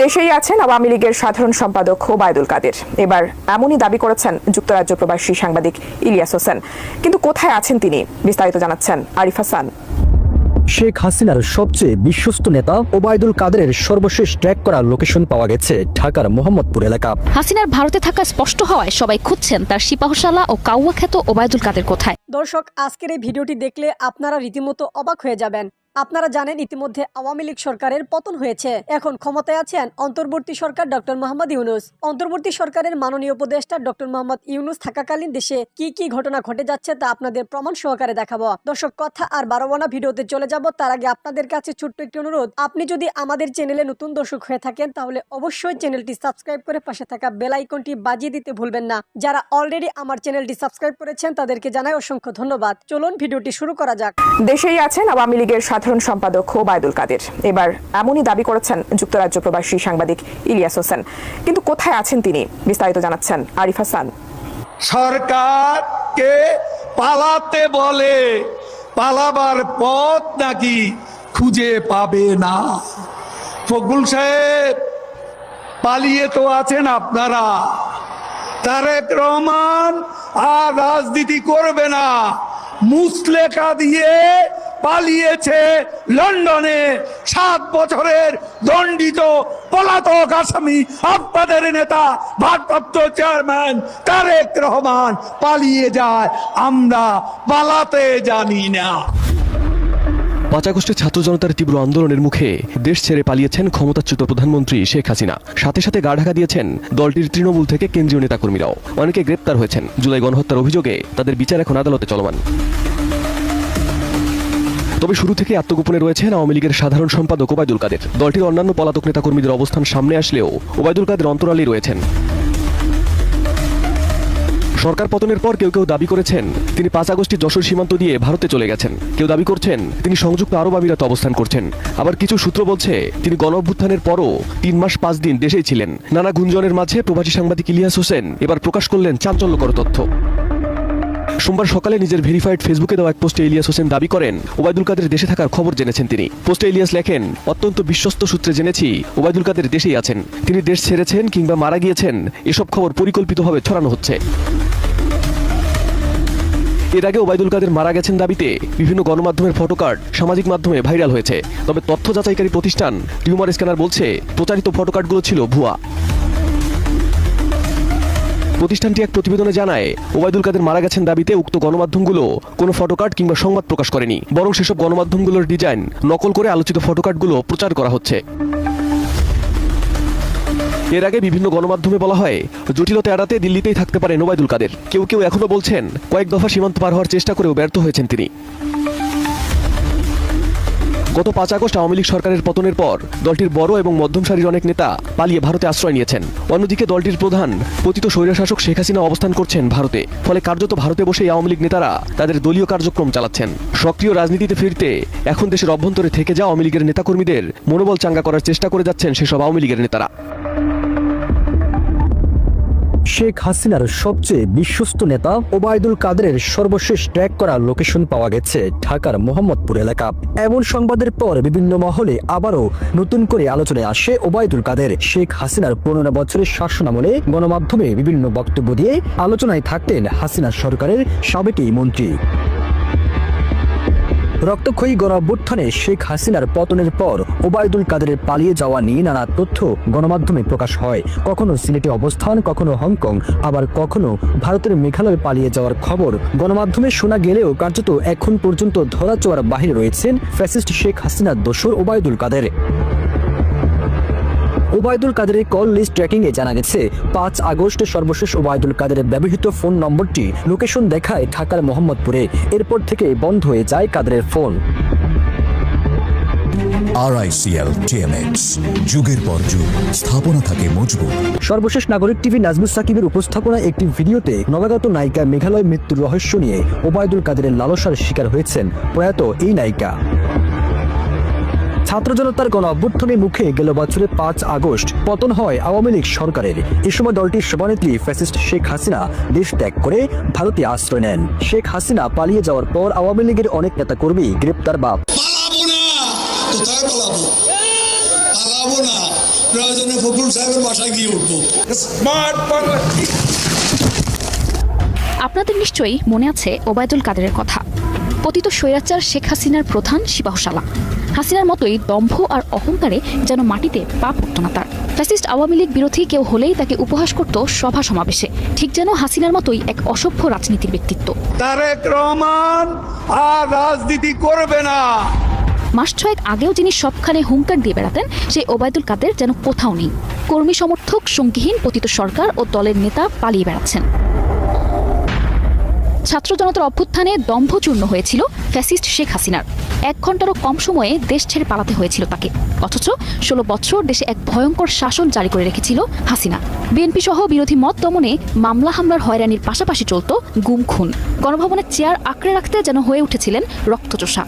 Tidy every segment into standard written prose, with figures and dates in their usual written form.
দেশেই আছেন আওয়ামী লীগের সাধারণ সম্পাদক ওবায়দুল কাদের। এবার এমনই দাবি করেছেন যুক্তরাজ্য প্রবাসী সাংবাদিক ইলিয়াস হোসেন। কিন্তু কোথায় আছেন তিনি, বিস্তারিত জানাচ্ছেন আরিফ হাসান। শেখ হাসিনার সবচেয়ে বিশ্বস্ত নেতা ওবায়দুল কাদেরের সর্বশেষ ট্র্যাক করা লোকেশন পাওয়া গেছে ঢাকার মোহাম্মদপুর এলাকা। হাসিনার ভারতে থাকা স্পষ্ট হওয়ায় সবাই খুঁজছেন তার সিপাহশালা ও কাউয়া খ্যাত ওবায়দুল কাদের কোথায়। দর্শক, আজকের এই ভিডিওটি দেখলে আপনারা রীতিমতো অবাক হয়ে যাবেন। আপনারা জানেন ইতিমধ্যে আওয়ামী লীগ সরকারের পতন হয়েছে। এখন ক্ষমতায় আছেন অন্তর্বর্তী সরকার ডক্টর মোহাম্মদ ইউনূস। অন্তর্বর্তী সরকারের মাননীয় উপদেষ্টা ডক্টর মোহাম্মদ ইউনূস থাকাকালীন দেশে কি কি ঘটনা ঘটে যাচ্ছে তা আপনাদের প্রমাণ সহকারে দেখাবো। দর্শক, কথা আর বাড়াবো না, ভিডিওতে চলে যাব। তার আগে আপনাদের কাছে ছোট্ট একটি অনুরোধ, আপনি যদি আমাদের চ্যানেলে নতুন দর্শক হয়ে থাকেন তাহলে অবশ্যই চ্যানেলটি সাবস্ক্রাইব করে পাশে থাকা বেল আইকনটি বাজিয়ে দিতে ভুলবেন না। যারা অলরেডি আমার চ্যানেলটি সাবস্ক্রাইব করেছেন তাদেরকে জানাই অসংখ্য ধন্যবাদ। চলুন ভিডিওটি শুরু করা যাক। দেশেই আছেন আওয়ামী লীগের সাধারণ সম্পাদক ওবায়দুল কাদের। এবার এমনই দাবি করেছেন যুক্তরাজ্য প্রবাসী সাংবাদিক ইলিয়াস হোসেন। কিন্তু কোথায় আছেন তিনি, বিস্তারিত জানাচ্ছেন আরিফ হাসান। সরকারকে পালাতে বলে পালাবার পথ নাকি খুঁজে পাবে না। ফখরুল সাহেব, পালিয়ে তো আছেন আপনারা। তারেক রহমান আর রাজনীতি করবে না, মুসলেখা দিয়ে পালিয়েছে লন্ডনে। 7 বছরের দণ্ডিত পলাতক আসামি আপনাদের নেতা ভারপ্রাপ্ত চেয়ারম্যান তারেক রহমান পালিয়ে যায়, আমরা পালাতে জানি না। 5 আগস্টে ছাত্র জনতার তীব্র আন্দোলনের মুখে দেশ ছেড়ে পালিয়েছেন ক্ষমতাচ্যুত প্রধানমন্ত্রী শেখ হাসিনা। সাথে সাথে গা ঢাকা দিয়েছেন দলটির তৃণমূল থেকে কেন্দ্রীয় নেতাকর্মীরাও। অনেকে গ্রেপ্তার হয়েছেন। জুলাই গণহত্যার অভিযোগে তাদের বিচার এখন আদালতে চলমান। তবে শুরু থেকে আত্মগোপনে রয়েছেন আওয়ামী লীগের সাধারণ সম্পাদক ওবায়দুল কাদের। দলটির অন্যান্য পলাতক নেতাকর্মীদের অবস্থান সামনে আসলেও ওবায়দুল কাদের অন্তরালেই রয়েছেন। সরকার পতনের পর কেউ কেউ দাবি করেছেন তিনি 5 আগস্টে যশোর সীমান্ত দিয়ে ভারতে চলে গেছেন। কেউ দাবি করছেন তিনি সংযুক্ত আরব আমিরাতে অবস্থান করছেন। আবার কিছু সূত্র বলছে তিনি গণঅভ্যুত্থানের পরও 3 মাস 5 দিন দেশেই ছিলেন। নানা গুঞ্জনের মাঝে প্রবাসী সাংবাদিক ইলিয়াস হোসেন এবার প্রকাশ করলেন চাঞ্চল্যকর তথ্য। সোমবার সকালে নিজের ভেরিফাইড ফেসবুকে দেওয়া এক পোস্টে ইলিয়াস হোসেন দাবি করেন ওবায়দুল কাদের দেশে থাকার খবর জেনেছেন তিনি। পোস্টে ইলিয়াস লেখেন, অত্যন্ত বিশ্বস্ত সূত্রে জেনেছি ওবায়দুল কাদের দেশেই আছেন। তিনি দেশ ছেড়েছেন কিংবা মারা গিয়েছেন এসব খবর পরিকল্পিতভাবে ছড়ানো হচ্ছে। এর আগে ওবায়দুল কাদের মারা গেছেন দাবিতে বিভিন্ন গণমাধ্যমের ফটোকার্ড সামাজিক মাধ্যমে ভাইরাল হয়েছে। তবে তথ্য যাচাইকারী প্রতিষ্ঠান টিউমার স্ক্যানার বলছে প্রচারিত ফটোকার্ডগুলো ছিল ভুয়া। প্রতিষ্ঠানটি এক প্রতিবেদনে জানায় ওবায়দুল কাদের মারা গেছেন দাবিতে উক্ত গণমাধ্যমগুলো কোনো ফটোকার্ড কিংবা সংবাদ প্রকাশ করেনি, বরং সেসব গণমাধ্যমগুলোর ডিজাইন নকল করে আলোচিত ফটোকার্ডগুলো প্রচার করা হচ্ছে। এর আগে বিভিন্ন গণমাধ্যমে বলা হয় জটিলতা এড়াতে দিল্লিতেই থাকতে পারেন ওবায়দুল কাদের। কেউ কেউ এখনো বলছেন কয়েক দফা সীমান্ত পার হওয়ার চেষ্টা করেও ব্যর্থ হয়েছেন তিনি। গত 5 আগস্ট আওয়ামী লীগ সরকারের পতনের পর দলটির বড় এবং মধ্যম সারির অনেক নেতা পালিয়ে ভারতে আশ্রয় নিয়েছেন। অন্যদিকে দলটির প্রধান পতিত স্বৈরশাসক শেখ হাসিনা অবস্থান করছেন ভারতে। ফলে কার্যত ভারতে বসেই আওয়ামী লীগ নেতারা তাদের দলীয় কার্যক্রম চালাচ্ছেন। সক্রিয় রাজনীতিতে ফিরতে এখন দেশের অভ্যন্তরে থেকে যাওয়া আওয়ামী লীগের নেতাকর্মীদের মনোবল চাঙ্গা করার চেষ্টা করে যাচ্ছেন সেসব আওয়ামী লীগের নেতারা। শেখ হাসিনার সবচেয়ে বিশ্বস্ত নেতা ওবায়দুল কাদেরের সর্বশেষ ট্র্যাক করা লোকেশন পাওয়া গেছে ঢাকার মোহাম্মদপুর এলাকা। এমন সংবাদের পর বিভিন্ন মহলে আবারও নতুন করে আলোচনায় আসে ওবায়দুল কাদের। শেখ হাসিনার 15 বছরের শাসনামলে গণমাধ্যমে বিভিন্ন বক্তব্য দিয়ে আলোচনায় থাকতেন হাসিনা সরকারের সাবেক এই মন্ত্রী। রক্তক্ষয়ী গণঅভ্যুত্থানে শেখ হাসিনার পতনের পর ওবায়দুল কাদেরের পালিয়ে যাওয়া নিয়ে নানা তথ্য গণমাধ্যমে প্রকাশ হয়। কখনো সিলেটে অবস্থান, কখনো হংকং, আবার কখনো ভারতের মেঘালয়ে পালিয়ে যাওয়ার খবর গণমাধ্যমে শোনা গেলেও কার্যত এখন পর্যন্ত ধরাছোঁয়ার বাহিরে রয়েছেন ফ্যাসিস্ট শেখ হাসিনার দোসর ওবায়দুল কাদের। ওবায়দুল কাদেরের কল লিস্ট ট্র্যাকিংয়ে জানা গেছে 5 আগস্ট সর্বশেষ ওবায়দুল কাদেরের ব্যবহৃত ফোন নম্বরটি লোকেশন দেখায় ঢাকার মোহাম্মদপুরে। এরপর থেকে বন্ধ হয়ে যায় কাদেরের ফোন। RICL TMX, যুগের পর যুগ স্থাপনা থাকে মজবুত। সর্বশেষ নাগরিক টিভি নাজমুস সাকিবের উপস্থাপনা একটি ভিডিওতে নবাগত নায়িকা মেঘালয় মৃত্যুর রহস্য নিয়ে ওবায়দুল কাদেরের লালসার শিকার হয়েছেন প্রয়াত এই নায়িকা। ছাত্র জনতার গণঅভ্যুত্থানের মুখে গেল বছরের 5 আগস্ট পতন হয় আওয়ামী লীগ সরকারের। এ সময় দলটির সভানেত্রী ফ্যাসিস্ট শেখ হাসিনা দেশ ত্যাগ করে ভারতে আশ্রয় নেন। শেখ হাসিনা পালিয়ে যাওয়ার পর আওয়ামী লীগের অনেক নেতাকর্মী গ্রেপ্তার বা পালাবো না, প্রয়োজনে ফখরুল সাহেবের বাসায় গিয়ে উঠবো। স্মার্ট বাংলা। আপনাদের নিশ্চয়ই মনে আছে ওবায়দুল কাদেরের কথা। পতিত স্বৈরাচার শেখ হাসিনার প্রধান সিপাহশালা। হাসিনার মতোই দম্ভ আর অহংকারে যেন মাটিতে পা পড়ত না তার। ফ্যাসিস্ট আওয়ামী লীগ বিরোধী কেউ হলেই তাকে উপহাস করত সভা সমাবেশে, ঠিক যেন হাসিনার মতোই এক অসভ্য রাজনীতির ব্যক্তিত্ব। তারেক রহমান আর রাজনীতি করবে না। মাস ছয়েক আগেও যিনি সবখানে হুঙ্কার দিয়ে বেড়াতেন, সেই ওবায়দুল কাদের যেন কোথাও নেই। কর্মী সমর্থক সঙ্গীহীন পতিত সরকার ও দলের নেতা পালিয়ে বেড়াচ্ছেন। ছাত্র জনতার অভ্যুত্থানে দম্ভচূর্ণ হয়েছিল ফ্যাসিস্ট শেখ হাসিনার। 1 ঘন্টারও কম সময়ে দেশ ছেড়ে পালাতে হয়েছিল তাকে। অথচ 16 বছর দেশে এক ভয়ঙ্কর শাসন জারি করে রেখেছিল হাসিনা। বিএনপি সহ বিরোধী মত দমনে মামলা হামলার হয়রানির পাশাপাশি চলত গুম খুন। গণভবনের চেয়ার আঁকড়ে রাখতে যেন হয়ে উঠেছিলেন রক্তচোষা।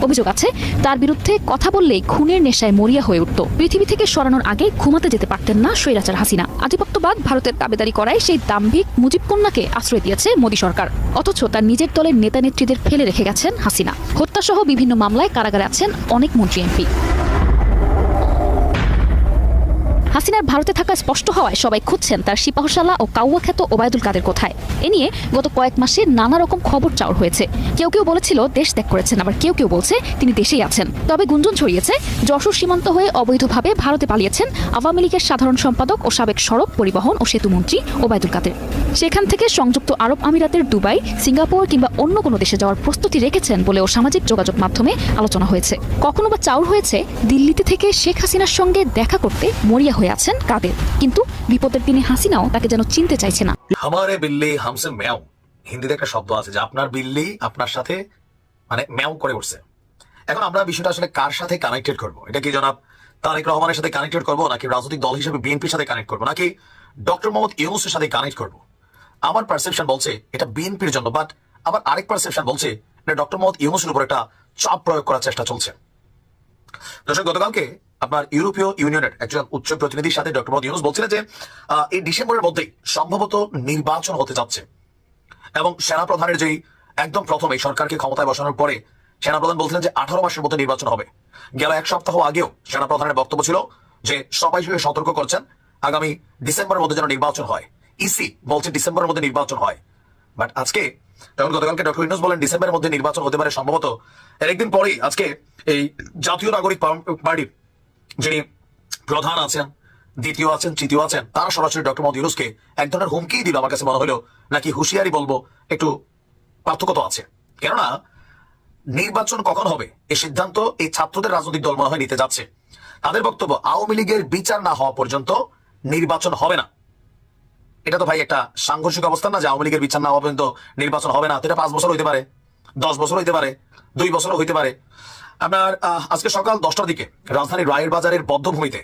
অভিযোগ আছে তার বিরুদ্ধে কথা বললেই খুনের নেশায় মরিয়া হয়ে উঠত। পৃথিবী থেকে সরানোর আগে ঘুমাতে যেতে পারতেন না স্বৈরাচার হাসিনা। আধিপত্যবাদ ভারতের দাবেদারি করায় সেই দাম্ভিক মুজিব কন্যাকে আশ্রয় দিয়েছে মোদী সরকার। অথচ তার নিজের দলের নেতা নেত্রীদের ফেলে রেখে গেছেন হাসিনা। হত্যাসহ বিভিন্ন মামলায় কারাগারে আছেন অনেক মন্ত্রী এমপি। হাসিনার ভারতে থাকা স্পষ্ট হওয়ায় সবাই খুঁজছেন তার সিপাহশালা ও কাউয়া খ্যাত ওবায়দুল কাদের কোথায়। এ নিয়ে গত কয়েক মাসে নানা রকম খবর চাউর হয়েছে। কেউ কেউ বলেছিল দেশ ত্যাগ করেছেন, আবার কেউ কেউ বলছে তিনি দেশেই আছেন। তবে গুঞ্জন ছড়িয়েছে যশোর সীমান্ত হয়ে অবৈধভাবে ভারতে পালিয়েছেন আওয়ামী লীগের সাধারণ সম্পাদক ও সাবেক সড়ক পরিবহন ও সেতু মন্ত্রী ওবায়দুল কাদের। সেখান থেকে সংযুক্ত আরব আমিরাতের দুবাই, সিঙ্গাপুর কিংবা অন্য কোনো দেশে যাওয়ার প্রস্তুতি রেখেছেন বলেও সামাজিক যোগাযোগ মাধ্যমে আলোচনা হয়েছে। কখনো বা চাউর হয়েছে দিল্লিতে থেকে শেখ হাসিনার সঙ্গে দেখা করতে মরিয়া হয়ে আছেন কাদের। কিন্তু বিপদের দিনে হাসিনাও তাকে যেন চিনতে চাইছে না। হামারে বিল্লি হামসে ম্যাও, হিন্দিতে একটা শব্দ আছে যে আপনার বিল্লি আপনার সাথে মানে ম্যাও করে উঠছে। এখন আমরা বিষয়টা আসলে কার সাথে কানেক্টেড করব? এটা কি জনাব তারেক রহমানের সাথে কানেক্টেড করবো, নাকি রাজনৈতিক দল হিসেবে বিএনপির সাথে কানেক্ট করবো, নাকি ডক্টর মোহাম্মদ ইউনূসের সাথে কানেক্ট করবো? আমার পারসেপশন বলছে এটা বিএনপির জন্য, বাট আবার আরেক পারসেপশন বলছে এটা ডক্টর মোহাম্মদ ইউনূসের উপর একটা চাপ প্রয়োগ করার চেষ্টা চলছে। দর্শক, গতকালকে আপনার ইউরোপীয় ইউনিয়নের একজন উচ্চ প্রতিনিধির সাথে ডক্টর মোহাম্মদ ইউনূস বলছিলেন যে এই ডিসেম্বরের মধ্যেই সম্ভবত নির্বাচন হতে যাচ্ছে, এবং সেনাপ্রধানের যেই একদম প্রথম এই সরকারকে ক্ষমতায় বসানোর পরে সেনাপ্রধান বলছিলেন যে 18 মাসের মধ্যে নির্বাচন হবে। গেল 1 সপ্তাহ আগেও সেনাপ্রধানের বক্তব্য ছিল যে সবাই সতর্ক করছেন আগামী ডিসেম্বরের মধ্যে যেন নির্বাচন হয়। ইসি বলছে ডিসেম্বরের মধ্যে নির্বাচন হয়, বাট আজকে যখন গতকালকে ডক্টর ইউনূস বলেন ডিসেম্বরের মধ্যে নির্বাচন হতে পারে সম্ভবত, এর একদিন পরেই আজকে এই জাতীয় নাগরিক পার্টির যিনি প্রধান আছেন, দ্বিতীয় আছেন, তৃতীয় আছেন, তারা সরাসরি ডক্টর মোহাম্মদ ইউনূসকে এক ধরনের হুমকি দিল। আমার কাছে মনে হলো নাকি হুঁশিয়ারি বলবো, একটু পার্থক্য তো আছে। কেননা নির্বাচন কখন হবে এই সিদ্ধান্ত এই ছাত্রদের রাজনৈতিক দল মনে হয় নিতে যাচ্ছে। তাদের বক্তব্য আওয়ামী লীগের বিচার না হওয়া পর্যন্ত নির্বাচন হবে না। এটা তো ভাই একটা সাংঘর্ষিক অবস্থা না, যে আওয়ামী লীগের বিচার না হওয়া পর্যন্ত নির্বাচন হবে না। এটা 5 বছর হইতে পারে, 10 বছর হইতে পারে, 2 বছরও হইতে পারে। আপনার আজকে সকাল 10টার দিকে রাজধানীর রায়ের বাজারের বদ্ধভূমিতে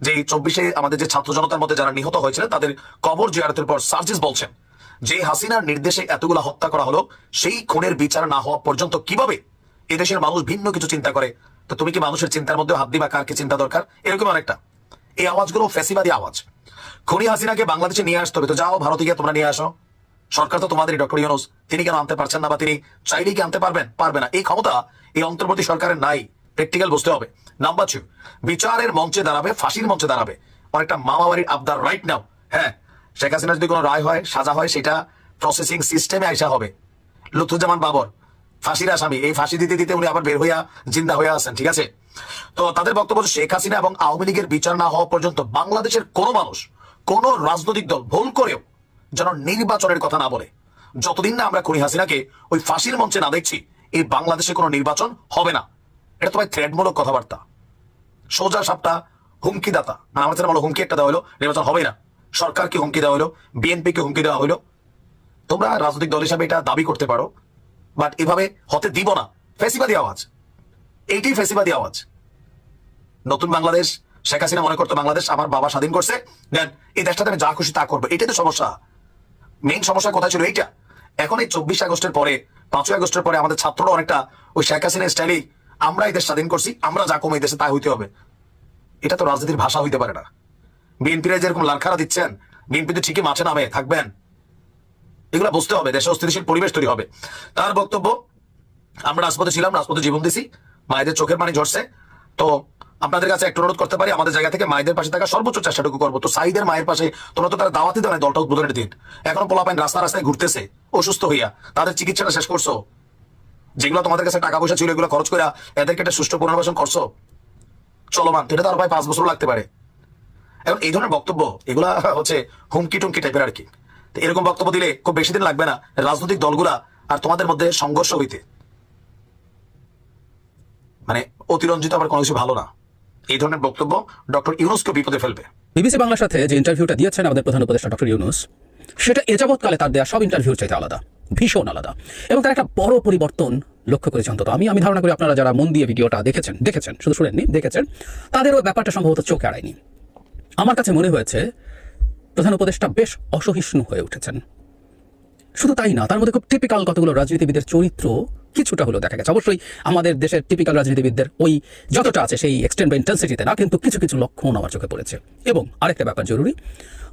যে 24-এ আমাদের যে ছাত্র জনতার মধ্যে যারা নিহত হয়েছিলেন তাদের কবর জিয়ারতের পর সার্জিস বলছেন যে হাসিনার নির্দেশে এতগুলা হত্যা করা হলো, সেই খুনের বিচার না হওয়া পর্যন্ত কিভাবে এদেশের মানুষ ভিন্ন কিছু চিন্তা করে। তো তুমি কি মানুষের চিন্তার মধ্যে হাত দিবা? কার কি চিন্তা দরকার? এরকম অনেকটা এই আওয়াজগুলো ফ্যাসিবাদী আওয়াজ। খুনি হাসিনাকে বাংলাদেশে নিয়ে আসতে হবে, তো যাও ভারতে গিয়ে তোমরা নিয়ে আসো। সরকার তো তোমাদের ডক্টর ইউনূস, তিনি কেন আনতে পারছেন না? বা তিনি চাইলেই কি আনতে পারবেন? পারবে না। এই ক্ষমতা এই অন্তর্বর্তী সরকারের নাই। প্র্যাকটিক্যাল বুঝতে হবে। নাম্বার 2, বিচারের মঞ্চে দাঁড়াবে, ফাঁসির মঞ্চে দাঁড়াবে অনেকটা মামাবাড়ির আবদার রাইট নাও। হ্যাঁ, শেখ হাসিনা যদি কোনো রায় হয়, সাজা হয়, সেটা প্রসেসিং সিস্টেমে আইসা হবে। লুৎফুজ্জামান বাবর ফাঁসির আসামি, এই ফাঁসি দিতে দিতে উনি আবার বের হইয়া জিন্দা হয়ে আছেন। ঠিক আছে, তো তাদের বক্তব্য শেখ হাসিনা এবং আওয়ামী লীগের বিচার না হওয়া পর্যন্ত বাংলাদেশের কোনো মানুষ, কোন রাজনৈতিক দল ভুল করেও যেন নির্বাচনের কথা না বলে। যতদিন না আমরা খুনি হাসিনাকে ওই ফাঁসির মঞ্চে না দেখছি, এই বাংলাদেশে কোনো নির্বাচন হবে না। এটা তো ভাই থ্রেডমূলক কথাবার্তা, সোজা সাপটা হুমকিদাতা। মানে আমার বলো হুমকি একটা দেওয়া হলো, নির্বাচন হবেই না। সরকারকে হুমকি দেওয়া হলো, বিএনপিকে হুমকি দেওয়া হলো। তোমরা রাজনৈতিক দল হিসাবে এটা দাবি করতে পারো, বাট এভাবে হতে দিব না। ফ্যাসিবাদী আওয়াজ, এইটাই ফ্যাসিবাদী আওয়াজ। নতুন বাংলাদেশ, শেখ হাসিনা মনে করতো বাংলাদেশ আমার বাবা স্বাধীন করছে, দেন এই দেশটাতে আমি যা খুশি তা করবো। এটাই তো সমস্যা। মেইন সমস্যা কোথায় ছিল এইটা। এখন এই 24 আগস্টের পরে, 5 আগস্টের পরে আমাদের ছাত্ররা অনেকটা ওই শেখ হাসিনার স্টাইলেই আমরা এই দেশ স্বাধীন করছি, আমরা যা কম এই দেশে তাই হইতে হবে। এটা তো রাজনীতির ভাষা হইতে পারে না। বিএনপিরা যেরকম লালখারা দিচ্ছেন, বিএনপি তো ঠিকই মাঠে নামে থাকবেন। এগুলো বুঝতে হবে, দেশে অস্থিতিশীল পরিবেশ তৈরি হবে। তার বক্তব্য, আমরা রাজপথে ছিলাম, রাজপথে জীবন দিছি, মায়েদের চোখের পানি ঝরছে, তো আপনাদের কাছে একটা অনুরোধ করতে পারি, আমাদের জায়গা থেকে মায়েদের পাশে থাকা সর্বোচ্চ চেষ্টাটুকু করবো। তো সাইদের মায়ের পাশে তোমরা তো তারা দাওয়াতি দেয় দলটা উদ্বোধনের দিন, এখনো পোলাপাইন রাস্তায় ঘুরতেছে অসুস্থ হইয়া, তাদের চিকিৎসাটা শেষ করছো? যেগুলো তোমাদের কাছে টাকা পয়সা ছিল এগুলো খরচ করে এদেরকে একটা সুষ্ঠু পুনর্বাসন করছো চলমান, এটা তো আর প্রায় 5 বছর লাগতে পারে। এখন এই ধরনের বক্তব্য এগুলা হচ্ছে হুমকি টুমকি টাইপের আর কি। তো এরকম বক্তব্য দিলে খুব বেশি দিন লাগবে না রাজনৈতিক দলগুলা আর তোমাদের মধ্যে সংঘর্ষ হইতে। মানে অতিরঞ্জিত আবার কোনো কিছু ভালো না। এই ধরনের বক্তব্য ডক্টর ইউনূসকে বিপদে ফেলবে। বিবিসি বাংলার সাথে যে ইন্টারভিউটা দিয়েছেন আমাদের প্রধান উপদেষ্টা ডক্টর ইউনূস, সেটা এযাবৎকালে তার দেয়া সব ইন্টারভিউর চাইতে আলাদা, ভীষণ আলাদা, এবং তার একটা বড় পরিবর্তন লক্ষ্য করেছেন। অন্তত আমি ধারণা করি আপনারা যারা মন দিয়ে ভিডিওটা দেখেছেন শুধু শুনেননি, দেখেছেন, তাদেরও ব্যাপারটা সম্ভবত চোখে আড়ায়নি। আমার কাছে মনে হয়েছে প্রধান উপদেষ্টা বেশ অসহিষ্ণু হয়ে উঠেছেন। শুধু তাই না, তার মধ্যে খুব টিপিক্যাল কতগুলো রাজনীতিবিদের চরিত্র কিছুটা হলেও দেখা গেছে। অবশ্যই আমাদের দেশের টিপিক্যাল রাজনীতিবিদদের ওই যতটা আছে সেই এক্সটেন্ট বা ইন্টেন্সিটিতে না, কিন্তু কিছু কিছু লক্ষণ আমার চোখে পড়েছে। এবং আরেকটা ব্যাপার জরুরি,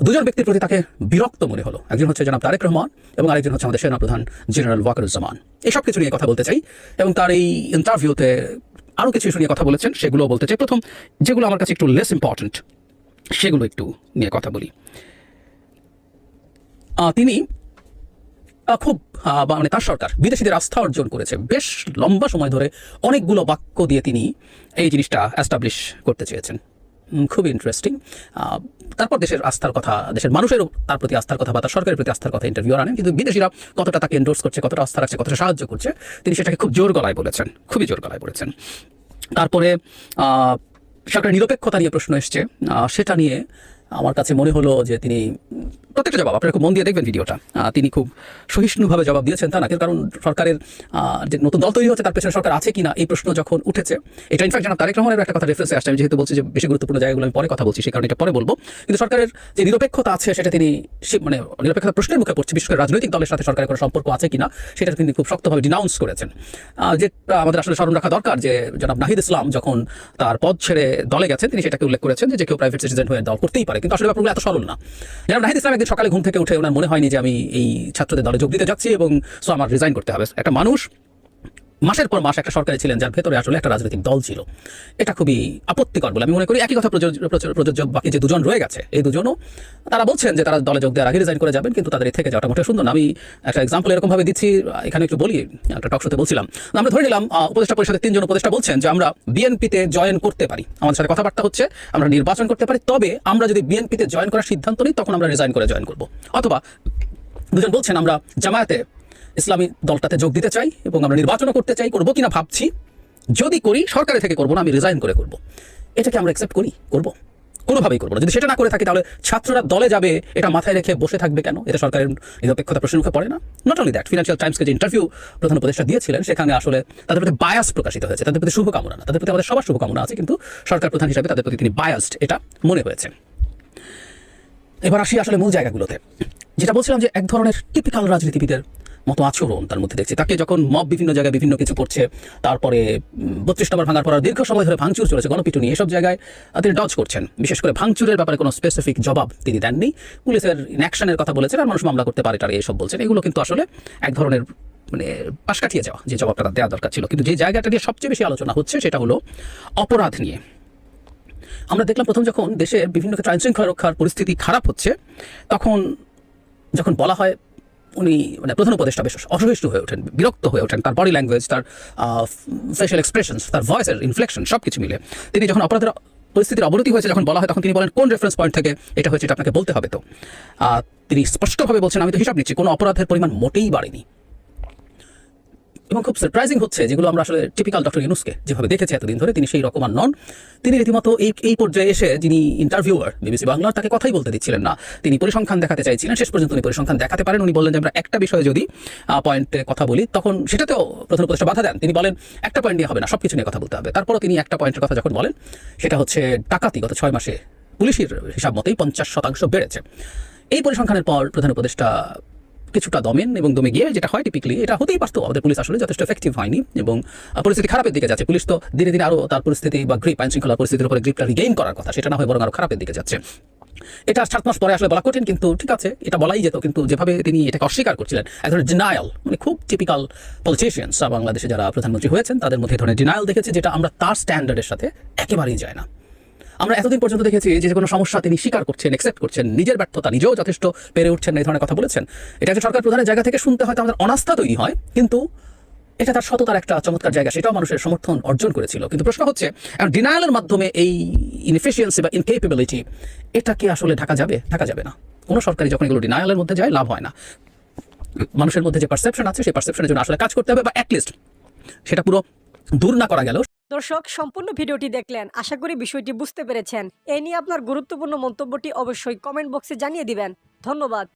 দুজন ব্যক্তির প্রতি তাকে বিরক্ত মনে হলো। একজন হচ্ছে জনাব তারেক রহমান এবং আরেকজন হচ্ছে আমাদের সেনাপ্রধান জেনারেল ওয়াকারুজ্জামান। এইসব কিছু নিয়ে কথা বলতে চাই, এবং তার এই ইন্টারভিউতে আরও কিছু ইস্যু নিয়ে কথা বলেছেন, সেগুলো বলতে চাই। প্রথম যেগুলো আমার কাছে একটু লেস ইম্পর্টেন্ট সেগুলো একটু নিয়ে কথা বলি। তিনি খুব মানে তার সরকার বিদেশিদের আস্থা অর্জন করেছে বেশ লম্বা সময় ধরে, অনেকগুলো বাক্য দিয়ে তিনি এই জিনিসটা অ্যাস্টাবলিশ করতে চেয়েছেন। খুবই ইন্টারেস্টিং। তারপর দেশের আস্থার কথা, দেশের মানুষেরও তার প্রতি আস্থার কথা বা তার সরকারের প্রতি আস্থার কথা ইন্টারভিউ আনেন, কিন্তু বিদেশিরা কতটা তাকে এন্ডোর্স করছে, কতটা আস্থা রাখছে, কতটা সাহায্য করছে, তিনি সেটাকে খুব জোর গলায় বলেছেন, খুবই জোর গলায় বলেছেন। তারপরে সরকারের নিরপেক্ষতা নিয়ে প্রশ্ন এসছে, সেটা নিয়ে আমার কাছে মনে হলো যে তিনি প্রত্যেকটা জবাব, আপনারা খুব মন দিয়ে দেখবেন ভিডিওটা, তিনি খুব সহিষ্ণুভাবে জবাব দিয়েছেন তা না, কারণ সরকারের যে নতুন দল তৈরি হচ্ছে তার পেছনে সরকার আছে কিনা এই প্রশ্ন যখন উঠেছে, এটা ইনফ্যাক্ট জানাব তারেক রহমানের একটা কথা রেফারেন্সে আসছে। আমি যেহেতু বলছি যে বেশি গুরুত্বপূর্ণ জায়গাগুলো আমি পরে কথা বলছি, সেই কারণে এটা পরে বলবো। কিন্তু সরকারের যে নিরপেক্ষতা আছে সেটা তিনি মানে নিরপেক্ষতা প্রশ্নের মুখে পড়ছে, বিশেষ করে রাজনৈতিক দলের সাথে সরকারের কোনো সম্পর্ক আছে কিনা সেটা তিনি খুব শক্তভাবে ডিনাউন্স করেছেন। যেটা আমাদের আসলে স্মরণ রাখা দরকার যে জনাব নাহিদ ইসলাম যখন তার পদ ছেড়ে দলে গেছেন তিনি সেটাকে উল্লেখ করেছেন যে কেউ প্রাইভেট সিটিজেন হয়ে দল করতেই পারে, কিন্তু আসলে ব্যাপারগুলো এত সরল না। জনাব নাহিদ ইসলাম একদিন সকালে ঘুম থেকে উঠে ওনার মনে হয়নি যে আমি এই ছাত্রদের দলে যোগ দিতে যাচ্ছি এবং সো আমার রিজাইন করতে হবে। একটা মানুষ মাসের পর মাস একটা সরকারে ছিলেন যার ভেতরে আসলে একটা রাজনৈতিক দল ছিল, এটা খুবই আপত্তিকর বলে আমি মনে করি। একই কথা প্রযোজ্য বাকি যে দুজন রয়ে গেছে, এই দুজনও তারা বলছেন যে তারা দলে যোগ দেওয়ার আগে রিজাইন করে যাবেন, কিন্তু তাদের থেকে যাওয়াটা মোটেও সুন্দর না। আমি একটা এক্সাম্পল এরকমভাবে দিচ্ছি, এখানে একটু বলি, একটা টক শোতে বলছিলাম, আমরা ধরে নিলাম উপদেষ্টা পরিষদের 3 জন উপদেষ্টা বলছেন যে আমরা বিএনপিতে জয়েন করতে পারি, আমাদের সাথে কথাবার্তা হচ্ছে, আমরা নির্বাচন করতে পারি, তবে আমরা যদি বিএনপিতে জয়েন করার সিদ্ধান্ত নিই তখন আমরা রিজাইন করে জয়েন করব। অথবা দুজন বলছেন আমরা জামায়াতে ইসলামী দলটাতে যোগ দিতে চাই এবং আমরা নির্বাচনও করতে চাই, করবো কিনা ভাবছি, যদি করি সরকারে থেকে করবো না, আমি রিজাইন করে করবো। এটাকে আমরা অ্যাকসেপ্ট করি? করবো? কোনোভাবেই করবো না। যদি সেটা না করে থাকি তাহলে ছাত্ররা দলে যাবে এটা মাথায় রেখে বসে থাকবে কেন? এটা সরকারের নিরপেক্ষতা প্রশ্নের মুখে পড়ে না? নট অনলি দ্যাট, ফিনান্সিয়াল টাইমসকে যে ইন্টারভিউ প্রধান উপদেষ্টা দিয়েছিলেন সেখানে আসলে তাদের প্রতি বায়াস প্রকাশিত হয়েছে, তাদের প্রতি শুভকামনা না, তাদের প্রতি আমাদের সবার শুভকামনা আছে, কিন্তু সরকার প্রধান হিসাবে তাদের প্রতি তিনি বায়াসড, এটা মনে হয়েছে। এবার আসি আসলে মূল জায়গাগুলোতে, যেটা বলছিলাম যে এক ধরনের টিপিক্যাল রাজনীতিবিদের মতো আচরণ তার মধ্যে দেখছি। তাকে যখন মব বিভিন্ন জায়গায় বিভিন্ন কিছু করছে, তারপরে 32 নম্বর ভাঙার পর দীর্ঘ সময় ধরে ভাঙচুর চলেছে, গণপিটুনি, এসব জায়গায় তিনি ডজ করছেন। বিশেষ করে ভাঙচুরের ব্যাপারে কোনো স্পেসিফিক জবাব তিনি দেননি, পুলিশের ইনঅ্যাকশনের কথা বলেছেন, আর মানুষ মামলা করতে পারে তারা এসব বলছেন। এগুলো কিন্তু আসলে এক ধরনের মানে পাশ কাটিয়ে যাওয়া, যে জবাবটা দেওয়া দরকার ছিল। কিন্তু যে জায়গাটা নিয়ে সবচেয়ে বেশি আলোচনা হচ্ছে সেটা হলো অপরাধ নিয়ে। আমরা দেখলাম প্রথম যখন দেশের বিভিন্ন ক্ষেত্রে আইনশৃঙ্খলা রক্ষার পরিস্থিতি খারাপ হচ্ছে, তখন যখন বলা হয় উনি মানে প্রধান উপদেষ্টা বেশ অসহিষ্ণু হয়ে ওঠেন, বিরক্ত হয়ে ওঠেন, তার বডি ল্যাঙ্গুয়েজ, তার ফেশিয়াল এক্সপ্রেশনস, তার ভয়েসের ইনফ্লেকশন সব কিছু মিলে। তিনি যখন অপরাধের পরিস্থিতির অবনতি হয়েছে যখন বলা হয়, তখন তিনি বলেন কোন রেফারেন্স পয়েন্ট থেকে এটা হয়েছে এটা আপনাকে বলতে হবে। তো তিনি স্পষ্টভাবে বলছেন আমি তো হিসাব নিচ্ছি, কোনো অপরাধের পরিমাণ মোটেই বাড়েনি। এবং খুব সারপ্রাইজিং হচ্ছে, যেগুলো আমরা আসলে টিপিক্যাল ডক্টর ইউনূসকে যেভাবে দেখেছি এতদিন ধরে, তিনি সেই রকম আর নন। তিনি রীতিমতো এই পর্যায়ে এসে যিনি ইন্টারভিউয়ার বিবিসি বাংলার, তাকে কথাই বলতে দিচ্ছিলেন না। তিনি পরিসংখ্যান দেখাতে চাইছিলেন, শেষ পর্যন্ত উনি পরিসংখ্যান দেখাতে পারেন। উনি বললেন যে আমরা একটা বিষয়ে যদি পয়েন্টে কথা বলি, তখন সেটাতেও প্রধান উপদেষ্টা বাধা দেন। তিনি বলেন একটা পয়েন্ট নিয়ে হবে না, সব কিছু নিয়ে কথা বলতে হবে। তারপরও তিনি একটা পয়েন্টের কথা যখন বলেন, সেটা হচ্ছে ডাকাতি গত 6 মাসে পুলিশের হিসাব মতেই 50% বেড়েছে। এই পরিসংখ্যানের পর প্রধান উপদেষ্টা কিছুটা দমেন, এবং দমে গিয়ে যেটা হয় টিপিক্যালি, এটা হতেই পারতো, আমাদের পুলিশ আসলে যথেষ্ট এফেক্টিভ হয়নি এবং পরিস্থিতি খারাপের দিকে যাচ্ছে। পুলিশ তো ধীরে ধীরে আরও তার পরিস্থিতি বা গ্রিপ, আইন শৃঙ্খলার পরিস্থিতির উপরে গ্রিপটা রিগেইন করার কথা, সেটা না হয় বরং আরও খারাপের দিকে যাচ্ছে। এটা 7 মাস পরে আসলে বলা কঠিন, কিন্তু ঠিক আছে, এটা বলাই যেত। কিন্তু যেভাবে তিনি এটাকে অস্বীকার করছিলেন, এক ধরনের ডিনায়াল, মানে খুব টিপিক্যাল পলিটিশিয়ানস বাংলাদেশে যারা প্রধানমন্ত্রী হয়েছেন তাদের মধ্যে এই ধরনের ডিনায়াল দেখেছি, যেটা আমরা তার স্ট্যান্ডার্ডের সাথে একেবারেই যায় না। আমরা এতদিন পর্যন্ত দেখেছি যে কোনো সমস্যা তিনি স্বীকার করছেন, অ্যাকসেপ্ট করছেন, নিজের ব্যর্থতা নিজেও যথেষ্ট পেরে উঠছেন, এই ধরনের কথা বলেছেন। এটা একটা সরকার প্রধানের জায়গা থেকে শুনতে হয়তো আমাদের অনাস্থা তৈরি হয়, কিন্তু এটা তার সততার একটা চমৎকার জায়গা, সেটাও মানুষের সমর্থন অর্জন করেছিল। কিন্তু প্রশ্ন হচ্ছে, ডিনায়ালের মাধ্যমে এই ইনএফিসিয়েন্সি বা ইনকেপেবিলিটি, এটা কি আসলে ঢাকা যাবে? ঢাকা যাবে না। কোনো সরকারি যখন এগুলো ডিনায়ালের মধ্যে যায়, লাভ হয় না। মানুষের মধ্যে যে পারসেপশন আছে, সেই পারসেপশনের জন্য আসলে কাজ করতে হবে, বা অ্যাটলিস্ট সেটা পুরো দূর না করা গেল। দর্শক, সম্পূর্ণ ভিডিওটি দেখলেন, আশা করি বিষয়টি বুঝতে পেরেছেন। এই নিয়ে আপনার গুরুত্বপূর্ণ মন্তব্যটি অবশ্যই কমেন্ট বক্সে জানিয়ে দিবেন। ধন্যবাদ।